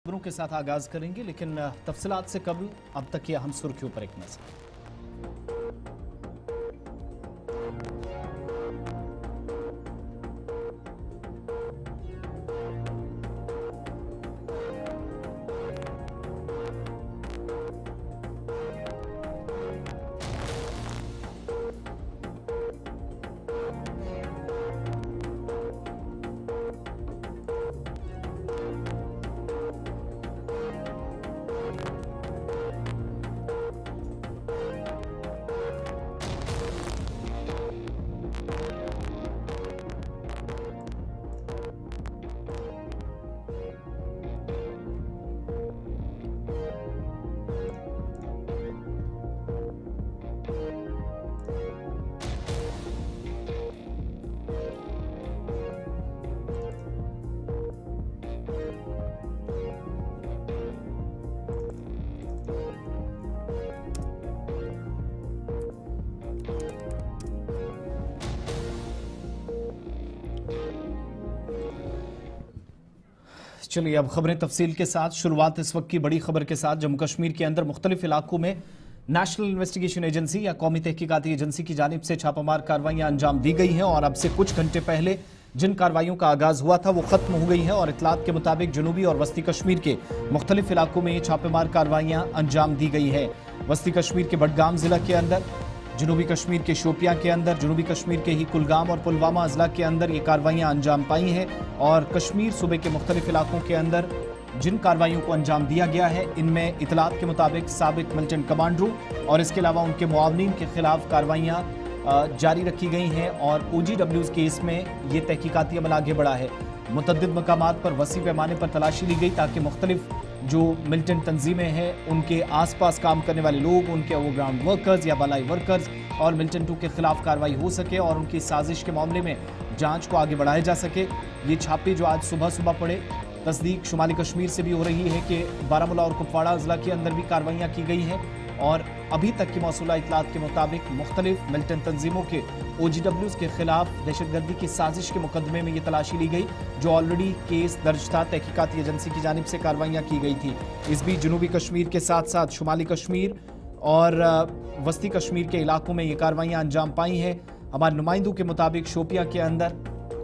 खबरों के साथ आगाज करेंगे, लेकिन तफसीलात से कबल अब तक की अहम सुर्खियों पर एक नजर। चलिए अब खबरें तफसील के साथ। शुरुआत इस वक्त की बड़ी खबर के साथ। जम्मू कश्मीर के अंदर मुख्तलिफ इलाकों में नेशनल इन्वेस्टिगेशन एजेंसी या कौमी तहकीकाती एजेंसी की जानिब से छापामार कार्रवाइयां अंजाम दी गई हैं और अब से कुछ घंटे पहले जिन कार्रवाइयों का आगाज हुआ था वो खत्म हो गई है और इतलात के मुताबिक जनूबी और वस्ती कश्मीर के मुख्तलिफ इलाकों में ये छापेमार कार्रवाइयां अंजाम दी गई है। वस्ती कश्मीर के बडगाम जिला के अंदर, जनूबी कश्मीर के शोपियां के अंदर, जनूबी कश्मीर के ही कुलगाम और पुलवामा अजला के अंदर ये कार्रवाइयां अंजाम पाई हैं और कश्मीर सूबे के मुख्तलिफ इलाकों के अंदर जिन कार्रवाइयों को अंजाम दिया गया है इनमें इतलात के मुताबिक साबिक मिलिटेंट कमांडरों और इसके अलावा उनके मुआवनीन के खिलाफ कार्रवाइयां जारी रखी गई हैं और OGWs केस में ये तहकीकाती अमल आगे बढ़ा है। मुतअद्दिद मकामात पर वसी पैमाने पर तलाशी ली गई ताकि मुख्तलिफ जो मिलिटेंट तंजीमें हैं उनके आसपास काम करने वाले लोग, उनके ओवरग्राउंड वर्कर्स या बलाई वर्कर्स और मिलिटेंटों के खिलाफ कार्रवाई हो सके और उनकी साजिश के मामले में जांच को आगे बढ़ाया जा सके। ये छापे जो आज सुबह सुबह पड़े, तस्दीक शुमाली कश्मीर से भी हो रही है कि बारामूला और कुपवाड़ा अजला के अंदर भी कार्रवाइयाँ की गई हैं और अभी तक की मौसूला इतलात के मुताबिक मुख्तलिफ मिलिटेंट तंजीमों के OGWs के खिलाफ दहशतगर्दी की साजिश के मुकदमे में ये तलाशी ली गई जो ऑलरेडी केस दर्ज था। तहकीकाती एजेंसी की जानिब से कार्रवाइयाँ की गई थी। इस बीच जनूबी कश्मीर के साथ साथ शुमाली कश्मीर और वस्ती कश्मीर के इलाकों में ये कार्रवाइयाँ अंजाम पाई हैं। हमारे नुमाइंदों के मुताबिक शोपियाँ के अंदर,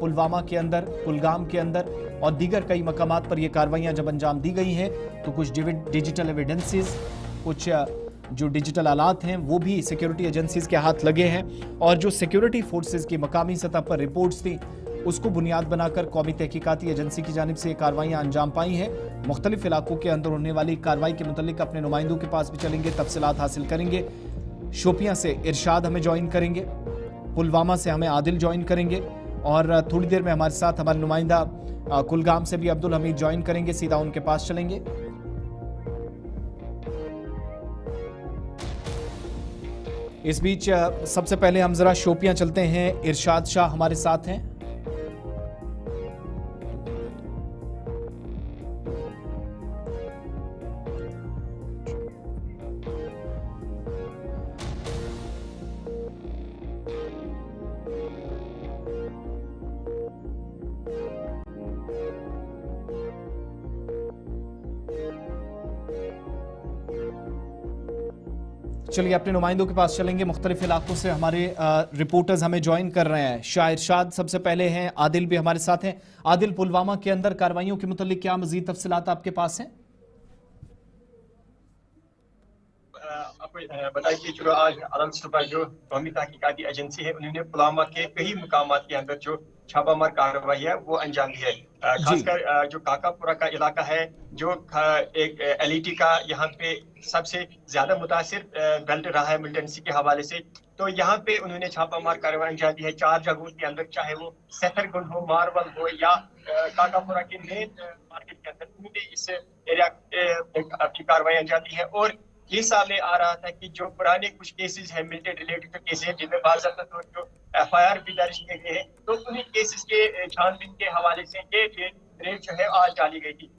पुलवामा के अंदर, कुलगाम के अंदर और दीगर कई मकामात पर यह कार्रवाइयां जब अंजाम दी गई हैं तो कुछ डिजिटल एविडेंसेस, कुछ जो डिजिटल आलात हैं वो भी सिक्योरिटी एजेंसीज के हाथ लगे हैं और जो सिक्योरिटी फोर्सेस की मकामी सतह पर रिपोर्ट्स थी उसको बुनियाद बनाकर कौमी तहकीकाती एजेंसी की जानिब से कार्रवाइयां अंजाम पाई हैं। मुख्तलिफ इलाकों के अंदर होने वाली कार्रवाई के मुतालिक अपने नुमाइंदों के पास भी चलेंगे, तफसीलात हासिल करेंगे। शोपियां से इरशाद हमें ज्वाइन करेंगे, पुलवामा से हमें आदिल ज्वाइन करेंगे और थोड़ी देर में हमारे साथ हमारे नुमाइंदा कुलगाम से भी अब्दुल हमीद ज्वाइन करेंगे। सीधा उनके पास चलेंगे। इस बीच सबसे पहले हम जरा शोपियां चलते हैं। इरशाद शाह हमारे साथ हैं। चलिए अपने नुमाइंदों के पास चलेंगे। मुख्तलिफ इलाकों से हमारे रिपोर्टर्स हमें ज्वाइन कर रहे हैं। शाह इरशाद सबसे पहले हैं, आदिल भी हमारे साथ हैं। आदिल, पुलवामा के अंदर कार्रवाइयों के मुतालिक क्या मजीद तफसीलात आपके पास हैं? बताइए, जो आज आलम सुबह जो कौमी तहकीकाती एजेंसी है उन्होंने पुलवामा के कई मुकामात के अंदर जो छापामार कार्रवाई है वो अंजाम दी है। खासकर जो काकापुरा का इलाका है जो एक LET का यहाँ पे सबसे ज्यादा मुतासिर बेल्ट रहा है मिलिटेंसी के हवाले से, तो यहाँ पे उन्होंने छापामार कार्रवाई अंजाम दी है 4 जगहों के अंदर, चाहे वो सेफरगुंड हो, मारवल हो या काकापुरा के मेन मार्केट के अंदर उन्होंने इस एरिया अपनी कार्रवाई अंजाम दी है। और ये सामने आ रहा था कि जो पुराने कुछ केसेस हैं मिलिटेंट रिलेटेड जो केसेस हैं जिनमें बाज़ाब्ता तौर जो FIR भी दर्ज किए गए हैं, तो उन्हीं केसेस के छानबीन के हवाले से ये रेड जो है आज डाली गई थी।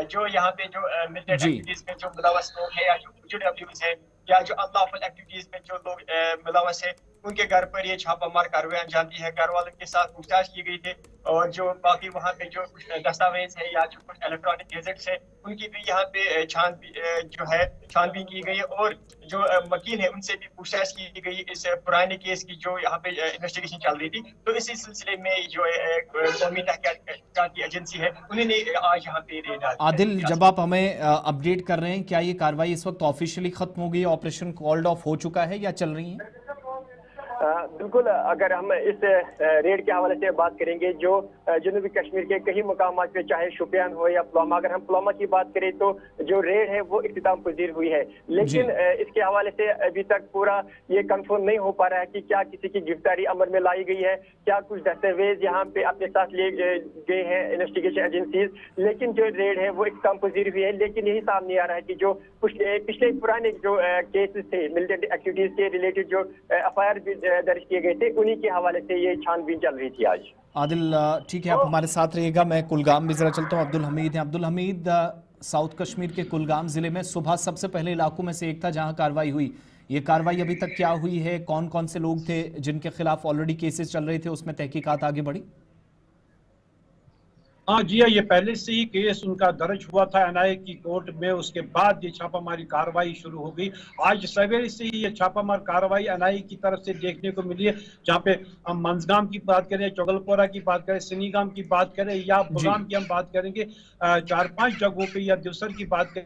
जो यहाँ पे जो मिलिटेंट एक्टिविटीज में जो मुलव्वस लोग हैं या जो OGWs है या जो अनलॉफुल एक्टिविटीज में जो लोग मुलव्वस है उनके घर पर ये छापामार कार्रवाई अंजाम दी है। घर वालों के साथ पूछताछ की गई थी और जो बाकी वहाँ पे जो कुछ दस्तावेज है या जो कुछ इलेक्ट्रॉनिक गैजेट्स है उनकी भी यहाँ पे छानबीन की गई और जो वकील है उनसे भी पूछताछ की गई इस पुराने केस की जो यहाँ पे इन्वेस्टिगेशन चल रही थी। तो इसी सिलसिले में जो कौमी तहकीकाती एजेंसी है उन्होंने आज यहाँ पे रेड डाली। आदिल, जब आप हमें अपडेट कर रहे हैं, क्या ये कार्रवाई इस वक्त ऑफिशियली खत्म हो गई, ऑपरेशन कॉल्ड ऑफ हो चुका है या चल रही है? बिल्कुल, अगर हम इस रेड के हवाले से बात करेंगे, जो जनूबी कश्मीर के कई मुकाम पे चाहे शुपियान हो या पुलवामा, अगर हम पुलवामा की बात करें तो जो रेड है वो इख्तिताम पजीर हुई है, लेकिन इसके हवाले से अभी तक पूरा ये कंफर्म नहीं हो पा रहा है कि क्या किसी की गिरफ्तारी अमल में लाई गई है, क्या कुछ दस्तावेज यहाँ पे अपने साथ ले गए हैं इन्वेस्टिगेशन एजेंसीज। लेकिन जो रेड है वो इख्तिताम पजीर हुई है, लेकिन यही सामने आ रहा है कि जो पिछले पुराने जो केसेस थे मिलिटेंट एक्टिविटीज के रिलेटेड जो FIR दर्ज किए गए थे उन्हीं के हवाले से ये छानबीन चल रही थी आज। आदिल, ठीक है, आप हमारे साथ रहिएगा। मैं कुलगाम भी जरा चलता हूँ। अब्दुल हमीद हैं। अब्दुल हमीद, साउथ कश्मीर के कुलगाम जिले में सुबह सबसे पहले इलाकों में से एक था जहां कार्रवाई हुई। ये कार्रवाई अभी तक क्या हुई है? कौन कौन से लोग थे जिनके खिलाफ ऑलरेडी केसेस चल रहे थे, उसमें तहकीकात आगे बढ़ी? हाँ जी, ये पहले से ही केस उनका दर्ज हुआ था NIA की कोर्ट में, उसके बाद ये छापामारी कार्रवाई शुरू हो गई। आज सवेरे से ही ये छापामार कार्रवाई NIA की तरफ से देखने को मिली है, जहाँ पे हम मंजगाम की बात करें, चौगलपोरा की बात करें, सिनीगाम की बात करें या बुगाम की हम बात करेंगे, 4-5 जगहों पे या दिवसर की बात करें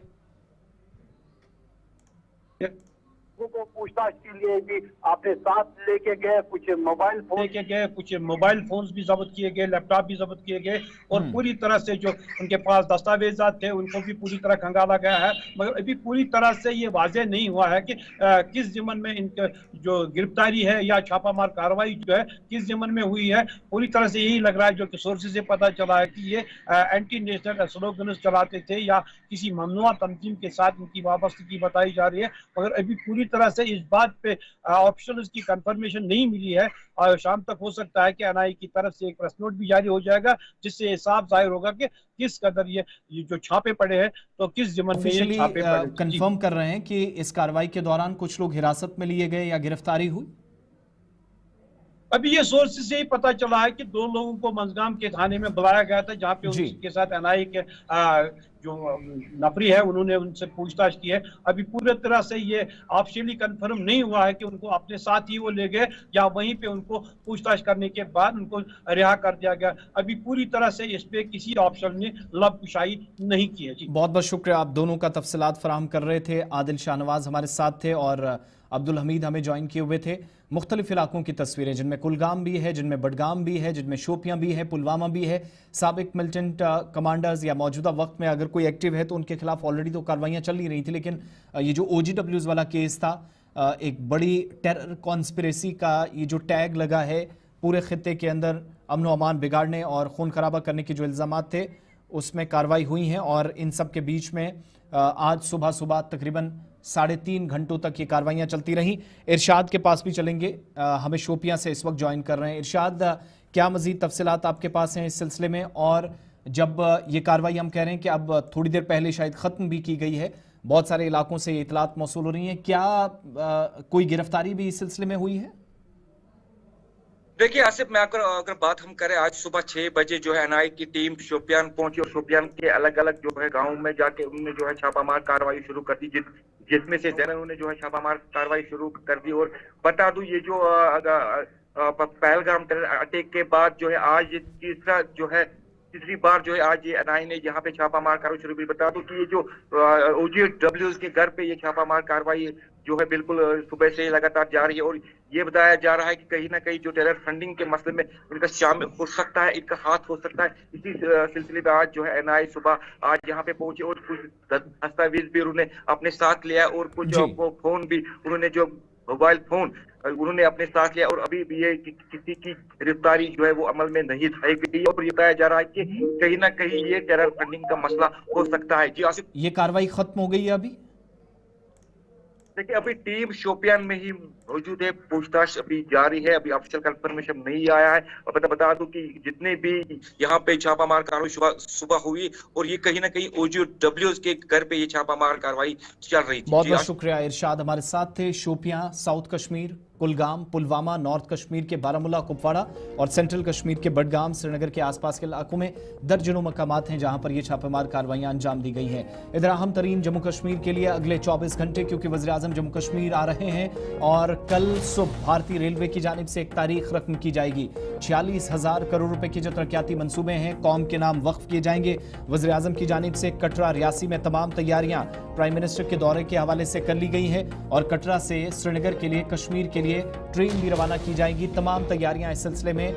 को पूछताछ के लिए भी अपने साथ लेके गए, कुछ मोबाइल फोन लेके गए, कुछ मोबाइल फोन्स भी जब्त किए गए, लैपटॉप भी जब्त किए गए और पूरी तरह से जो उनके पास दस्तावेजात थे उनको भी पूरी तरह खंगाला गया है। मगर अभी पूरी तरह से ये वाज़ेह नहीं हुआ है कि किस ज़िम्मन में इनके जो गिरफ्तारी है या छापामार कार्रवाई जो है किस ज़िम्मन में हुई है। पूरी तरह से यही लग रहा है, जो कि सोर्सेज से पता चला है कि ये एंटी नेशनल स्लोगन्स चलाते थे या किसी ममनुआ तंजीम के साथ इनकी वाबस्तगी बताई जा रही है। मगर अभी पूरी तरह से इस बात पे ऑफिशियल की कंफर्मेशन नहीं मिली है और शाम तक हो सकता है कि NIA की तरफ से एक प्रेस नोट भी जारी हो जाएगा, जिससे साफ जाहिर होगा कि किस कदर ये जो छापे पड़े हैं तो किस ज़िम्मन में ये छापे पड़े। कंफर्म कर रहे हैं कि इस कार्रवाई के दौरान कुछ लोग हिरासत में लिए गए या गिरफ्तारी हुई? अभी ये सोर्स से ही पता चला है कि 2 लोगों को मंजगाम के थाने में बुलाया गया था, जहाँ पे उनके साथ NIA के जो नफरी है उन्होंने उनसे पूछताछ की है। अभी पूरी तरह से ये ऑफिशियली कंफर्म नहीं हुआ है कि उनको अपने साथ ही वो ले गए या वहीं पे उनको पूछताछ करने के बाद उनको रिहा कर दिया गया। अभी पूरी तरह से इस पे किसी ऑफिसर ने लबकुशाई नहीं की है। जी, बहुत बहुत शुक्रिया। आप दोनों का तफसीलात फराहम कर रहे थे। आदिल शाहनवाज हमारे साथ थे और अब्दुल हमीद हमें ज्वाइन किए हुए थे। मुख्तलिफ इलाकों की तस्वीरें, जिनमें कुलगाम भी है, जिनमें बडगाम भी है, जिनमें शोपियां भी है, पुलवामा भी है। साबिक मिलिटेंट कमांडर्स या मौजूदा वक्त में अगर कोई एक्टिव है तो उनके खिलाफ ऑलरेडी तो कार्रवाइयां चल ही रही थी, लेकिन ये जो OGWs वाला केस था, एक बड़ी टेरर कॉन्स्पिरेसी का ये जो टैग लगा है पूरे खित्ते के अंदर, अमन व अमान बिगाड़ने और खून खराबा करने के जो इल्ज़ामात थे उसमें कार्रवाई हुई हैं। और इन सब के बीच में आज सुबह तकरीबन 3.5 घंटों तक ये कार्रवाइयाँ चलती रहीं। इरशाद के पास भी चलेंगे, हमें शोपियां से इस वक्त ज्वाइन कर रहे हैं। इरशाद, क्या मज़ीद तफसीलात आपके पास हैं इस सिलसिले में? और जब ये कार्रवाई हम कह रहे हैं कि अब थोड़ी देर पहले शायद ख़त्म भी की गई है, बहुत सारे इलाकों से ये इतलात मौसूल हो रही हैं, क्या कोई गिरफ्तारी भी इस सिलसिले में हुई है? देखिए आसिफ, मैं अगर बात हम करें, आज सुबह 6 बजे जो है NIA की टीम शोपियान पहुंची और शोपियान के अलग अलग जो है गाँव में जाके उन्होंने जो है छापामार कार्रवाई शुरू कर दी, जिसमें से उन्होंने जो है छापामार कार्रवाई शुरू कर दी। और बता दूं, ये जो पहलगाम टेरर अटैक के बाद जो है आज तीसरी बार जो है आज ये NIA ने यहाँ पे छापामार कार्रवाई शुरू की। बता दूं कि ये जो OGWs के घर पे ये छापामार कार्रवाई जो है बिल्कुल सुबह से लगातार जा रही है। और ये बताया जा रहा है कि कहीं ना कहीं जो टेरर फंडिंग के मसले में इनका शामिल हो सकता है, इनका हाथ हो सकता है। इसी सिलसिले में आज जो है NIA सुबह आज यहाँ पे पहुंचे और कुछ दस्तावेज भी उन्होंने अपने साथ लिया और कुछ फोन भी उन्होंने, जो मोबाइल फोन उन्होंने अपने साथ लिया। और अभी भी ये किसी की गिरफ्तारी जो है वो अमल में नहीं लाई गई और ये बताया जा रहा है कि कहीं ना कहीं ये टेरर फंडिंग का मसला हो सकता है। जी आसिफ, ये कार्रवाई खत्म हो गई है अभी? देखिए, अभी टीम शोपियान में ही मौजूद है, पूछताछ अभी जारी है, अभी ऑफिशियल कंफर्मेशन नहीं आया है। और बता दूं कि जितने भी यहाँ पे छापामार कार्रवाई सुबह हुई और ये कहीं ना कहीं OGWs के घर पे ये छापामार कार्रवाई चल रही थी। बहुत बहुत शुक्रिया। इरशाद हमारे साथ थे, शोपियां, साउथ कश्मीर, कुलगाम, पुलवामा, नॉर्थ कश्मीर के बारामूला, कुपवाड़ा और सेंट्रल कश्मीर के बडगाम, श्रीनगर के आसपास के इलाकों में दर्जनों मकामात हैं जहां पर ये छापेमार कार्रवाइयां अंजाम दी गई हैं। इधर अहम तरीन जम्मू कश्मीर के लिए अगले 24 घंटे, क्योंकि वज़ीर-ए-आज़म जम्मू कश्मीर आ रहे हैं और कल सुबह भारतीय रेलवे की जानिब से एक तारीख रकम की जाएगी। 46,000 करोड़ रुपए के जो तरक्याती मंसूबे हैं कौम के नाम वक्फ किए जाएंगे। वज़ीर-ए-आज़म की जानिब से कटरा, रियासी में तमाम तैयारियां प्राइम मिनिस्टर के दौरे के हवाले से कर ली गई है और कटरा से श्रीनगर के लिए, कश्मीर के लिए ट्रेन भी रवाना की जाएगी। तमाम तैयारियां इस सिलसिले में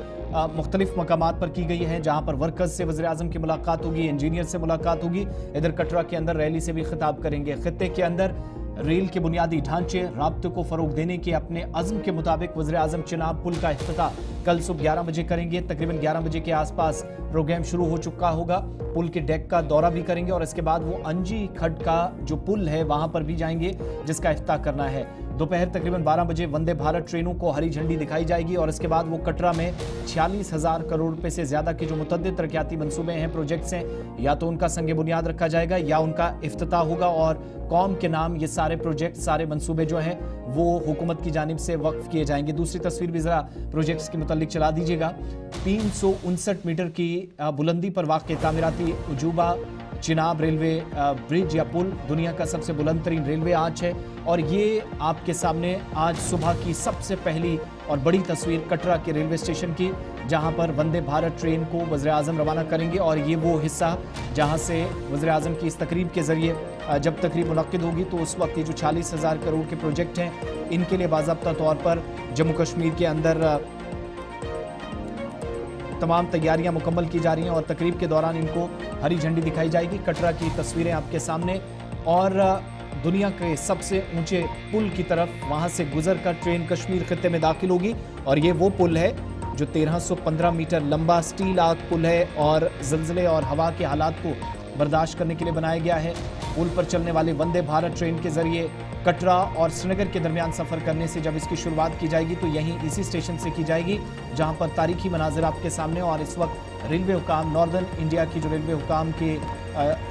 मुख्तलिफ मकामात पर की गई हैं जहां पर वर्कर्स से वज़ीर-ए-आज़म की मुलाकात होगी, इंजीनियर से मुलाकात होगी। इधर कटरा के अंदर रैली से भी खिताब करेंगे। खित्ते के अंदर रेल के बुनियादी ढांचे, राब्ते को फरोग देने के अपने अज़्म के मुताबिक वज़ीर-ए-आज़म चिनाब पुल का इफ्तिताह कल सुबह 11 बजे करेंगे। तकरीबन 11 बजे के आसपास प्रोग्राम शुरू हो चुका होगा। पुल के डेक का दौरा भी करेंगे और इसके बाद वो अंजी खड्ड का जो पुल है वहां पर भी जाएंगे जिसका इफ्तिताह करना है। दोपहर तकरीबन 12 बजे वंदे भारत ट्रेनों को हरी झंडी दिखाई जाएगी और इसके बाद वो कटरा में 46,000 करोड़ रुपए से ज्यादा के जो मुतद्दिद तरक्याती मंसूबे हैं, प्रोजेक्ट्स हैं, या तो उनका संगे बुनियाद रखा जाएगा या उनका इफ्तिताह होगा और कौम के नाम ये सारे प्रोजेक्ट, सारे मंसूबे जो हैं वो हुकूमत की जानिब से वक्फ किए जाएंगे। दूसरी तस्वीर भी जरा प्रोजेक्ट्स के मुतालिक चला दीजिएगा। 359 मीटर की बुलंदी पर वाक़ तामीराती उजूबा चिनाब रेलवे ब्रिज या पुल दुनिया का सबसे बुलंद तरीन रेलवे आर्च है और ये आपके सामने आज सुबह की सबसे पहली और बड़ी तस्वीर कटरा के रेलवे स्टेशन की, जहां पर वंदे भारत ट्रेन को वज़ीर-ए-आज़म रवाना करेंगे और ये वो हिस्सा जहां से वज़ीर-ए-आज़म की इस तकरीब के ज़रिए जब तकरीब मुनक्किद होगी तो उस वक्त ये जो 46,000 करोड़ के प्रोजेक्ट हैं इनके लिए बाज़ाब्ता तौर पर जम्मू कश्मीर के अंदर तमाम तैयारियां मुकम्मल की जा रही हैं और तकरीब के दौरान इनको हरी झंडी दिखाई जाएगी। कटरा की तस्वीरें आपके सामने और दुनिया के सबसे ऊंचे पुल की तरफ वहां से गुजर कर ट्रेन कश्मीर खित्ते में दाखिल होगी और ये वो पुल है जो 1315 मीटर लंबा स्टील आर्क पुल है और ज़िलज़िले और हवा के हालात को बर्दाश्त करने के लिए बनाया गया है। पुल पर चलने वाले वंदे भारत ट्रेन के जरिए कटरा और श्रीनगर के दरमियान सफ़र करने से जब इसकी शुरुआत की जाएगी तो यहीं इसी स्टेशन से की जाएगी जहां पर तारीखी मनाजिर आपके सामने। और इस वक्त रेलवे हुकाम, नॉर्दर्न इंडिया की जो रेलवे हुकाम के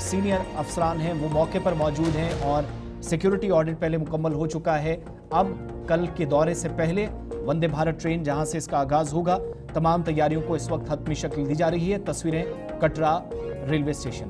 सीनियर अफसरान हैं वो मौके पर मौजूद हैं और सिक्योरिटी ऑडिट पहले मुकम्मल हो चुका है। अब कल के दौरे से पहले वंदे भारत ट्रेन जहां से इसका आगाज़ होगा, तमाम तैयारियों को इस वक्त हतमी शक्ल दी जा रही है। तस्वीरें कटरा रेलवे स्टेशन।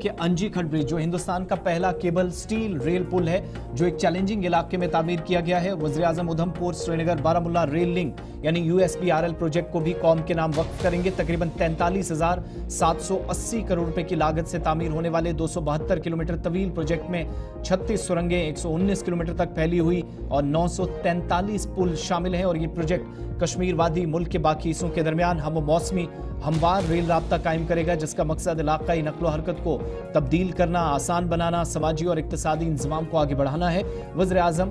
कि अंजी खड्ड ब्रिज जो हिंदुस्तान का पहला केबल स्टील रेल पुल है जो एक चैलेंजिंग इलाके में तामीर किया गया है। वज़ीर-ए-आज़म उधमपुर श्रीनगर बारामूला रेल लिंक यानी USBRL प्रोजेक्ट को भी कौम के नाम वक्फ करेंगे। तकरीबन 43,780 करोड़ रुपए की लागत से तामीर होने वाले 272 किलोमीटर तवील प्रोजेक्ट में 36 सुरंगें 119 किलोमीटर तक फैली हुई और 943 पुल शामिल हैं और ये प्रोजेक्ट कश्मीर वादी मुल्क के बाकी हिस्सों के दरमियान हम मौसमी हमवार रेल राब्ता कायम करेगा जिसका मकसद इलाकाई नकलो हरकत को तब्दील करना, आसान बनाना, समाजी और इक्तिसादी इंतजाम को आगे बढ़ाना है। वज़ीर-ए-आज़म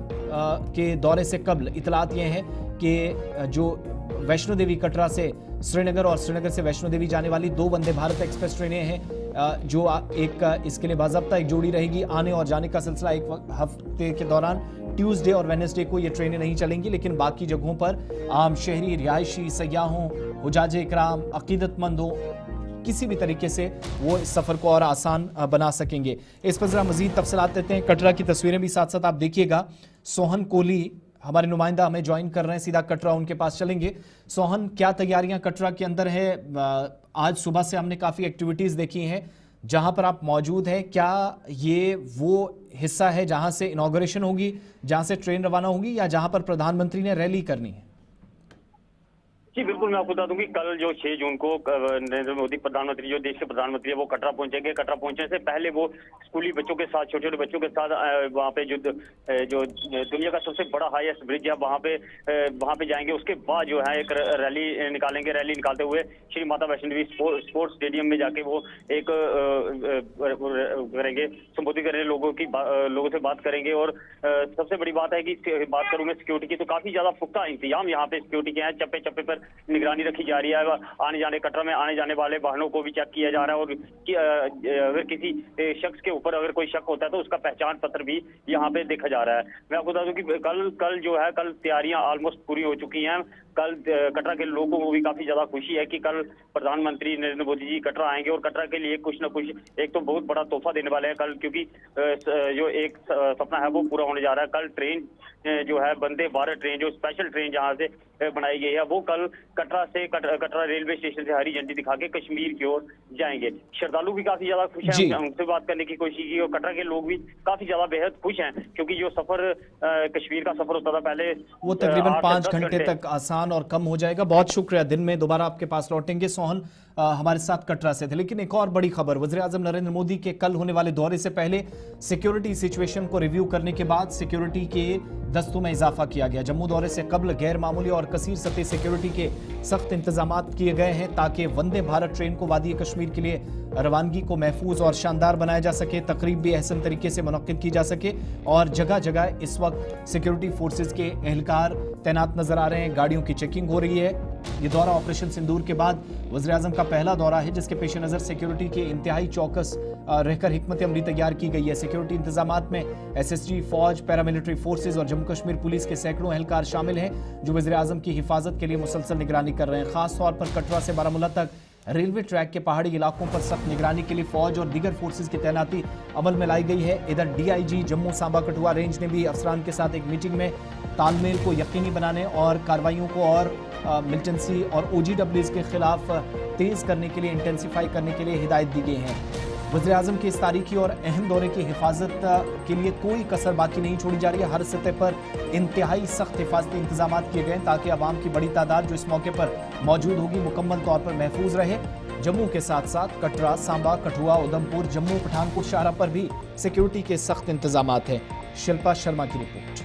के दौरे से कबल इतलात ये हैं कि जो वैष्णो देवी कटरा से श्रीनगर और श्रीनगर से वैष्णो देवी जाने वाली 2 वंदे भारत एक्सप्रेस ट्रेनें हैं जो एक इसके लिए बाज़ाब्ता एक जोड़ी रहेगी। आने और जाने का सिलसिला एक हफ्ते के दौरान ट्यूसडे और वेडनेसडे को ये ट्रेनें नहीं चलेंगी, लेकिन बाकी जगहों पर आम शहरी, रिहायशी, सयाहों, हुजाजे इकराम, अकीदतमंदों किसी भी तरीके से वो इस सफ़र को और आसान बना सकेंगे। इस पर ज़रा मज़ीद तफसीलात देते हैं। कटरा की तस्वीरें भी साथ साथ आप देखिएगा। सोहन कोहली हमारे नुमाइंदा हमें ज्वाइन कर रहे हैं, सीधा कटरा उनके पास चलेंगे। सोहन, क्या तैयारियां कटरा के अंदर है? आज सुबह से हमने काफ़ी एक्टिविटीज़ देखी हैं जहां पर आप मौजूद हैं। क्या ये वो हिस्सा है जहां से इनॉग्रेशन होगी, जहां से ट्रेन रवाना होगी या जहां पर प्रधानमंत्री ने रैली करनी है? जी बिल्कुल, मैं आपको बता दूं कि कल जो 6 जून को नरेंद्र मोदी प्रधानमंत्री, जो देश के प्रधानमंत्री है, वो कटरा पहुंचेंगे। कटरा पहुंचने से पहले वो स्कूली बच्चों के साथ, छोटे छोटे बच्चों के साथ वहाँ पे जो दुनिया का सबसे बड़ा हाईएस्ट ब्रिज है वहाँ पे जाएंगे। उसके बाद जो है एक रैली निकालेंगे। रैली निकालते हुए श्री माता वैष्णो देवी स्पोर्ट्स स्टेडियम में जाके वो एक करेंगे, संबोधित करेंगे, लोगों से बात करेंगे। और सबसे बड़ी बात है कि बात करूँ मैं सिक्योरिटी की, तो काफी ज्यादा पुख्ता इंतजाम यहाँ पे सिक्योरिटी के हैं। चप्पे चप्पे पर निगरानी रखी जा रही है। आने जाने कटरा में आने जाने वाले वाहनों को भी चेक किया जा रहा है, और अगर किसी शख्स के ऊपर अगर कोई शक होता है तो उसका पहचान पत्र भी यहाँ पे देखा जा रहा है। मैं आपको बता दूं कि कल जो है कल तैयारियां ऑलमोस्ट पूरी हो चुकी हैं। कल कटरा के लोगों को भी काफी ज्यादा खुशी है कि कल प्रधानमंत्री नरेंद्र मोदी जी कटरा आएंगे और कटरा के लिए कुछ न कुछ एक तो बहुत बड़ा तोहफा देने वाले हैं कल, क्योंकि जो एक सपना है वो पूरा होने जा रहा है। कल ट्रेन जो है वंदे भारत ट्रेन, जो स्पेशल ट्रेन जहां से बनाई गई है, वो कल कटरा रेलवे स्टेशन से हरी झंडी दिखा के कश्मीर की ओर जाएंगे। श्रद्धालु भी काफी ज्यादा खुश हैं, उनसे बात करने की कोशिश की और कटरा के लोग भी काफी ज्यादा बेहद खुश हैं, क्योंकि जो सफर कश्मीर का सफर होता था पहले वो तकरीबन 5 घंटे तक आसान और कम हो जाएगा। बहुत शुक्रिया, दिन में दोबारा आपके पास लौटेंगे। सोहन हमारे साथ कटरा से थे। लेकिन एक और बड़ी खबर, वज़ीर-ए-आज़म नरेंद्र मोदी के कल होने वाले दौरे से पहले सिक्योरिटी सिचुएशन को रिव्यू करने के बाद सिक्योरिटी के दस्तों में इजाफा किया गया। जम्मू दौरे से कबल गैर मामूली और कसीर सतह सिक्योरिटी के सख्त इंतजामात किए गए हैं ताकि वंदे भारत ट्रेन को वादी कश्मीर के लिए रवानगी को महफूज और शानदार बनाया जा सके, तकरीब भी अहसन तरीके से मुनक्किद की जा सके। और जगह जगह इस वक्त सिक्योरिटी फोर्सेज के एहलकार तैनात नजर आ रहे हैं, गाड़ियों की चेकिंग हो रही है। ये दौरा ऑपरेशन सिंदूर के बाद वज़ीर-ए-आज़म का पहला दौरा है जिसके पेश नज़र सिक्योरिटी के इंतहाई चौकस रहकर हिकमत अमली तैयार की गई है। सिक्योरिटी इंतजामात में SSG, फौज, पैरामिलिट्री फोर्सेज और जम्मू कश्मीर पुलिस के सैकड़ों एहलकार शामिल हैं जो वज़ीर-ए-आज़म की हिफाजत के लिए मुसलसल निगरानी कर रहे हैं। खास तौर पर कटरा से बारामूला तक रेलवे ट्रैक के पहाड़ी इलाकों पर सख्त निगरानी के लिए फौज और दीगर फोर्सेज की तैनाती अमल में लाई गई है। इधर DIG जम्मू सांबा कठुआ रेंज ने भी अफसरान के साथ एक मीटिंग में तालमेल को यकीनी बनाने और कार्रवाइयों को और मिलिटेंसी और OGWs के खिलाफ तेज करने के लिए, इंटेंसिफाई करने के लिए हिदायत दी गई है। वज़ीर-ए-आज़म के इस तारीखी और अहम दौरे की हिफाजत के लिए कोई कसर बाकी नहीं छोड़ी जा रही है। हर सतह पर इंतहाई सख्त हिफाजती इंतजाम किए गए ताकि आवाम की बड़ी तादाद जो इस मौके पर मौजूद होगी मुकम्मल तौर पर महफूज रहे। जम्मू के साथ साथ कटरा, सांबा, कठुआ, उधमपुर, जम्मू, पठानकोट शाहरा पर भी सिक्योरिटी के सख्त इंतजाम हैं। शिल्पा शर्मा की रिपोर्ट।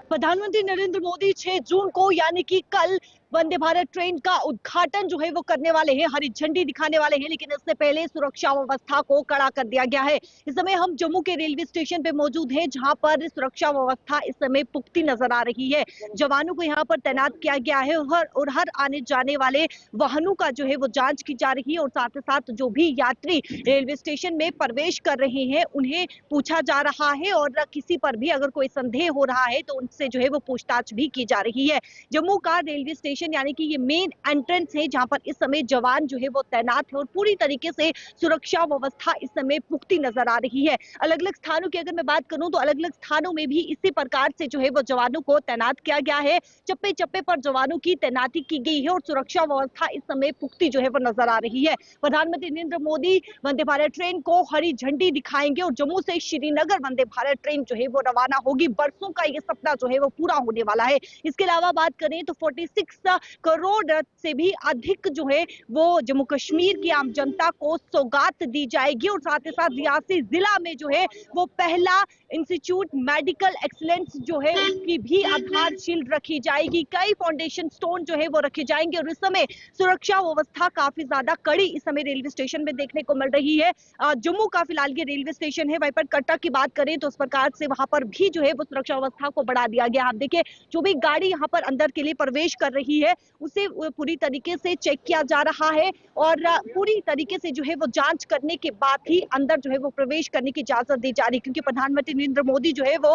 प्रधानमंत्री नरेंद्र मोदी 6 जून को यानी कि कल वंदे भारत ट्रेन का उद्घाटन जो है वो करने वाले हैं, हरी झंडी दिखाने वाले हैं। लेकिन इससे पहले सुरक्षा व्यवस्था को कड़ा कर दिया गया है। इस समय हम जम्मू के रेलवे स्टेशन पे मौजूद हैं जहां पर सुरक्षा व्यवस्था इस समय पुख्ती नजर आ रही है। जवानों को यहां पर तैनात किया गया है और हर आने जाने वाले वाहनों का जो है वो जांच की जा रही है और साथ ही साथ जो भी यात्री रेलवे स्टेशन में प्रवेश कर रहे हैं उन्हें पूछा जा रहा है और किसी पर भी अगर कोई संदेह हो रहा है तो उनसे जो है वो पूछताछ भी की जा रही है। जम्मू का रेलवे स्टेशन यानी कि ये मेन एंट्रेंस है जहां पर इस समय जवान जो है वो तैनात है और पूरी तरीके से सुरक्षा व्यवस्था इस समय पुख्ती नजर आ रही है। अलग अलग स्थानों की अगर मैं बात करूं तो अलग अलग स्थानों में भी इसी प्रकार से जो है वो जवानों को तैनात किया गया है। चप्पे चप्पे पर जवानों की तैनाती की गई है और सुरक्षा व्यवस्था इस समय पुख्ती जो है वो नजर आ रही है। प्रधानमंत्री नरेंद्र मोदी वंदे भारत ट्रेन को हरी झंडी दिखाएंगे और जम्मू से श्रीनगर वंदे भारत ट्रेन जो है वो रवाना होगी। बरसों का ये सपना जो है वो पूरा होने वाला है। इसके अलावा बात करें तो 46 करोड़ से भी अधिक जो है वो जम्मू कश्मीर की आम जनता को सौगात दी जाएगी और साथ ही साथ रियासी जिला में जो है वो पहला इंस्टीट्यूट मेडिकल एक्सीलेंस जो है उसकी भी आधारशिल रखी जाएगी। कई फाउंडेशन स्टोन जो है वो रखे जाएंगे और इस समय सुरक्षा व्यवस्था काफी ज्यादा कड़ी इस समय रेलवे स्टेशन में देखने को मिल रही है। जम्मू का फिलहाल ये रेलवे स्टेशन है। वहीं पर कटरा की बात करें तो उस प्रकार से वहां पर भी जो है वो सुरक्षा व्यवस्था को बढ़ा दिया गया। आप देखिए जो भी गाड़ी यहाँ पर अंदर के लिए प्रवेश कर रही है उसे पूरी तरीके से चेक किया जा रहा है और पूरी तरीके से जो है वो जांच करने के बाद ही अंदर जो है वो प्रवेश करने की इजाजत दी जा रही है, क्योंकि प्रधानमंत्री नरेंद्र मोदी जो है वो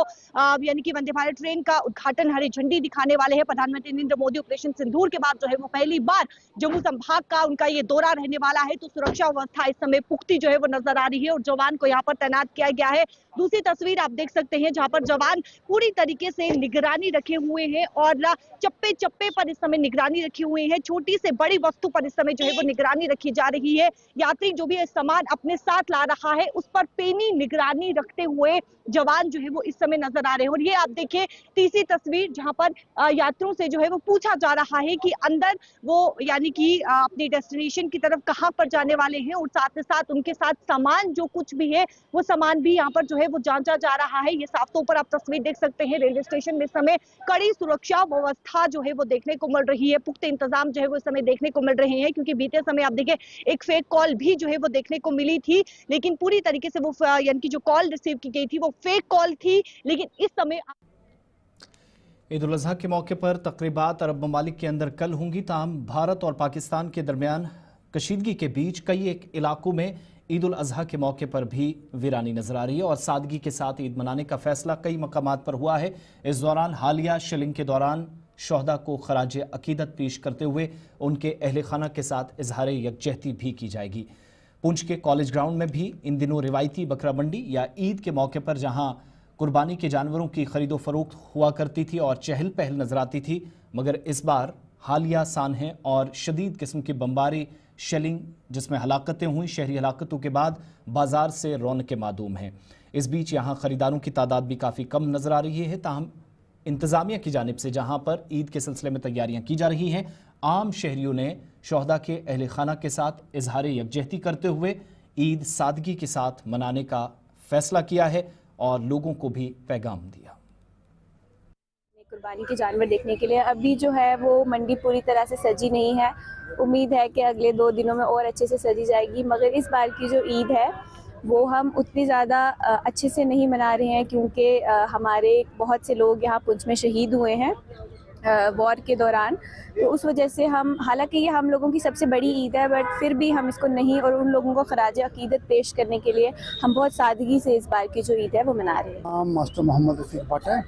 यानी कि वंदे भारत ट्रेन का उद्घाटन हरी झंडी दिखाने वाले हैं। प्रधानमंत्री नरेंद्र मोदी ऑपरेशन सिंदूर के बाद जो है वो पहली बार जम्मू संभाग का उनका ये दौरा रहने वाला है, तो सुरक्षा व्यवस्था इस समय पुख्ती जो है वो नजर आ रही है और जवान को यहाँ पर तैनात किया गया है। दूसरी तस्वीर आप देख सकते हैं जहां पर जवान पूरी तरीके से निगरानी रखे हुए हैं और चप्पे चप्पे पर इस समय निगरानी रखी हुई है। छोटी से बड़ी वस्तु पर इस समय जो है वो निगरानी रखी जा रही है। यात्री जो भी सामान अपने साथ ला रहा है उस पर पेनी निगरानी रखते हुए जवान जो है वो इस समय नजर आ रहे हैं। और ये आप देखिए तीसरी तस्वीर जहां पर यात्रियों से जो है वो पूछा जा रहा है कि अंदर वो यानी कि अपनी डेस्टिनेशन की तरफ कहां पर जाने वाले हैं और साथ ही साथ उनके साथ सामान जो कुछ भी है वो सामान भी यहाँ पर जो है वो जांचा जा रहा है। ये साफ तौर पर आप तस्वीर देख सकते हैं। रेलवे स्टेशन में इस समय कड़ी सुरक्षा व्यवस्था जो है वो देखने को मिल रही है। पुख्ते इंतजाम जो है वो इस समय देखने को मिल रहे हैं, क्योंकि बीते समय आप देखिए एक फेक कॉल भी जो है वो देखने को मिली थी, लेकिन पूरी तरीके से वो यानी कि जो कॉल रिसीव की गई थी वो फेक कॉल थी। लेकिन इस समय ईद उल अजहा के मौके पर तकरीबात अरब ममालिक के अंदर कल होंगी, ताहम भारत और पाकिस्तान के दरमियान कशीदगी के बीच कई एक इलाकों में ईद उल अजहा के मौके पर भी वीरानी नजर आ रही है और सादगी के साथ ईद मनाने का फैसला कई मकामात पर हुआ है। इस दौरान हालिया शिलिंग के दौरान शोहदा को खराज अकीदत पेश करते हुए उनके अहल खाना के साथ इजहार यकजहती भी की जाएगी। पुंछ के कॉलेज ग्राउंड में भी इन दिनों रिवायती बकरा मंडी या ईद के मौके पर जहां कुर्बानी के जानवरों की खरीदो फरोख्त हुआ करती थी और चहल पहल नजर आती थी, मगर इस बार हालिया सानहें और शदीद किस्म की बमबारी शेलिंग जिसमें हलाकतें हुई, शहरी हलाकतों के बाद बाजार से रौनकें मादूम हैं। इस बीच यहाँ खरीदारों की तादाद भी काफ़ी कम नजर आ रही है। ताहम इंतज़ामिया की जानिब से जहाँ पर ईद के सिलसिले में तैयारियाँ की जा रही हैं, आम शहरियों ने शोहदा के अहल खाना के साथ इजहार यकजहती करते हुए ईद सादगी के साथ मनाने का फैसला किया है और लोगों को भी पैगाम दिया। कुर्बानी के जानवर देखने के लिए अभी जो है वो मंडी पूरी तरह से सजी नहीं है। उम्मीद है कि अगले 2 दिनों में और अच्छे से सजी जाएगी, मगर इस बार की जो ईद है वो हम उतनी ज़्यादा अच्छे से नहीं मना रहे हैं क्योंकि हमारे बहुत से लोग यहाँ पुंछ में शहीद हुए हैं वॉर के दौरान। तो उस वजह से हम, हालांकि ये हम लोगों की सबसे बड़ी ईद है, बट फिर भी हम इसको नहीं, और उन लोगों को खराज अकीदत पेश करने के लिए हम बहुत सादगी से इस बार की जो ईद है वो मना रहे हैं। मास्टर मोहम्मद रफीक भट्ट है,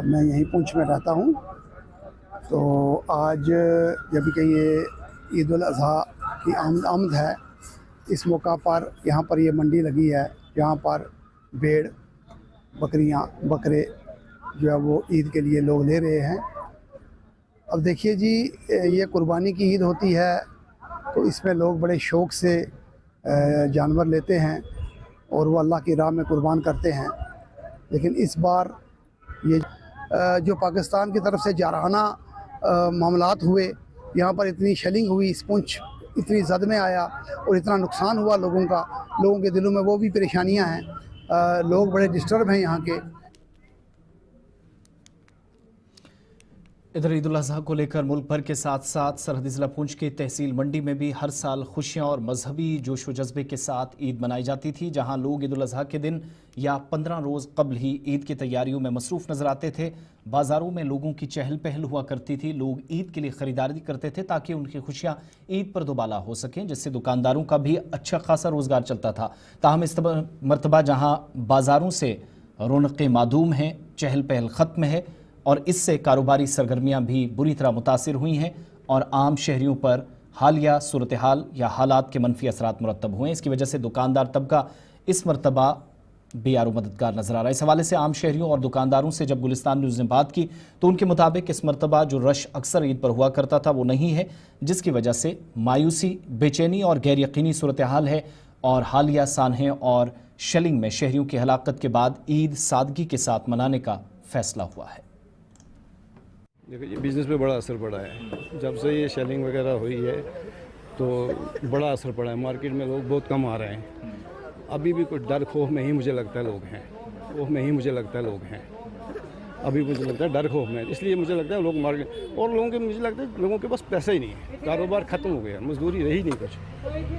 मैं यहीं पुंछ में रहता हूँ। तो आज जब कि ये ईद उल अजहा की आमद है, इस मौका पर यहाँ पर ये मंडी लगी है, यहाँ पर भेड़ बकरियाँ बकरे जो है वो ईद के लिए लोग ले रहे हैं। अब देखिए जी, ये कुर्बानी की ईद होती है तो इसमें लोग बड़े शौक़ से जानवर लेते हैं और वो अल्लाह की राह में कुर्बान करते हैं। लेकिन इस बार ये जो पाकिस्तान की तरफ से जारहाना मामलात हुए, यहाँ पर इतनी शेलिंग हुई, इस पुंछ इतनी जद में आया और इतना नुकसान हुआ लोगों के दिलों में वो भी परेशानियाँ हैं। लोग बड़े डिस्टर्ब हैं यहाँ के। इधर ईद उल अजहा को लेकर मुल्क भर के साथ साथ सरहदी जिला पुंछ के तहसील मंडी में भी हर साल खुशियां और मजहबी जोश व जज्बे के साथ ईद मनाई जाती थी, जहां लोग ईद उल अजहा के दिन या 15 रोज़ कबल ही ईद की तैयारियों में मसरूफ़ नजर आते थे। बाज़ारों में लोगों की चहल पहल हुआ करती थी, लोग ईद के लिए ख़रीदारी करते थे ताकि उनकी खुशियां ईद पर दोबाला हो सकें, जिससे दुकानदारों का भी अच्छा खासा रोज़गार चलता था। ताहम इस मरतबा जहाँ बाज़ारों से रौनकें मादूम हैं, चहल पहल ख़त्म है और इससे कारोबारी सरगर्मियां भी बुरी तरह मुतासिर हुई हैं और आम शहरियों पर हालिया सूरत हाल या हालात के मनफी असरात मुरतब हुए। इसकी वजह से दुकानदार तबका इस मरतबा बेयारो मददगार नजर आ रहा है। इस हवाले से आम शहरियों और दुकानदारों से जब गुलिस्तान न्यूज़ ने बात की तो उनके मुताबिक इस मरतबा जो रश अक्सर ईद पर हुआ करता था वो नहीं है, जिसकी वजह से मायूसी, बेचैनी और गैर यकीनी सूरत हाल है और हालिया सानहें और शेलिंग में शहरियों की हलाकत के बाद ईद सादगी के साथ मनाने का फैसला हुआ है। देखिए, ये बिज़नेस पे बड़ा असर पड़ा है। जब से ये शेलिंग वगैरह हुई है तो बड़ा असर पड़ा है। मार्केट में लोग बहुत कम आ रहे हैं। अभी भी कुछ डर खौफ में ही मुझे लगता है लोग हैं, खौफ में ही मुझे लगता है लोग हैं। अभी मुझे लगता है डर खौफ में, इसलिए मुझे लगता है लोग मार्केट और लोगों के, मुझे लगता है लोगों के पास पैसा ही नहीं है, कारोबार ख़त्म हो गया, मजदूरी रही नहीं कुछ,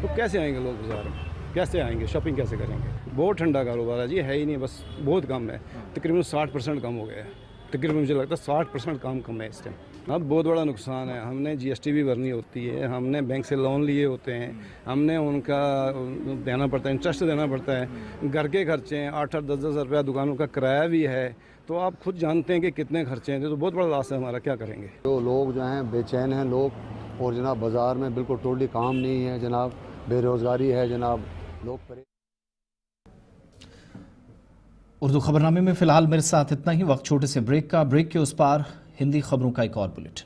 तो कैसे आएंगे लोग बाज़ार में, कैसे आएंगे, शॉपिंग कैसे करेंगे। बहुत ठंडा कारोबार है जी, है ही नहीं, बस बहुत कम है, तकरीबन 60% कम हो गया है। तकरीबन मुझे लगता है 60% कम है इस टाइम। अब बहुत बड़ा नुकसान है। हमने GST भी भरनी होती है, हमने बैंक से लोन लिए होते हैं, हमने उनका देना पड़ता है, इंटरेस्ट देना पड़ता है, घर के खर्चे हैं, 8-8, 10-10 रुपया दुकानों का किराया भी है, तो आप खुद जानते हैं कि कितने खर्चे हैं, तो बहुत बड़ा लॉस है हमारा, क्या करेंगे। तो लोग जो हैं बेचैन हैं लोग, और जनाब बाज़ार में बिल्कुल टोटली काम नहीं है जनाब, बेरोज़गारी है जनाब, लोग उर्दू खबरनामे में फ़िलहाल मेरे साथ इतना ही। वक्त छोटे से ब्रेक का, ब्रेक के उस पार हिंदी खबरों का एक और बुलेटिन।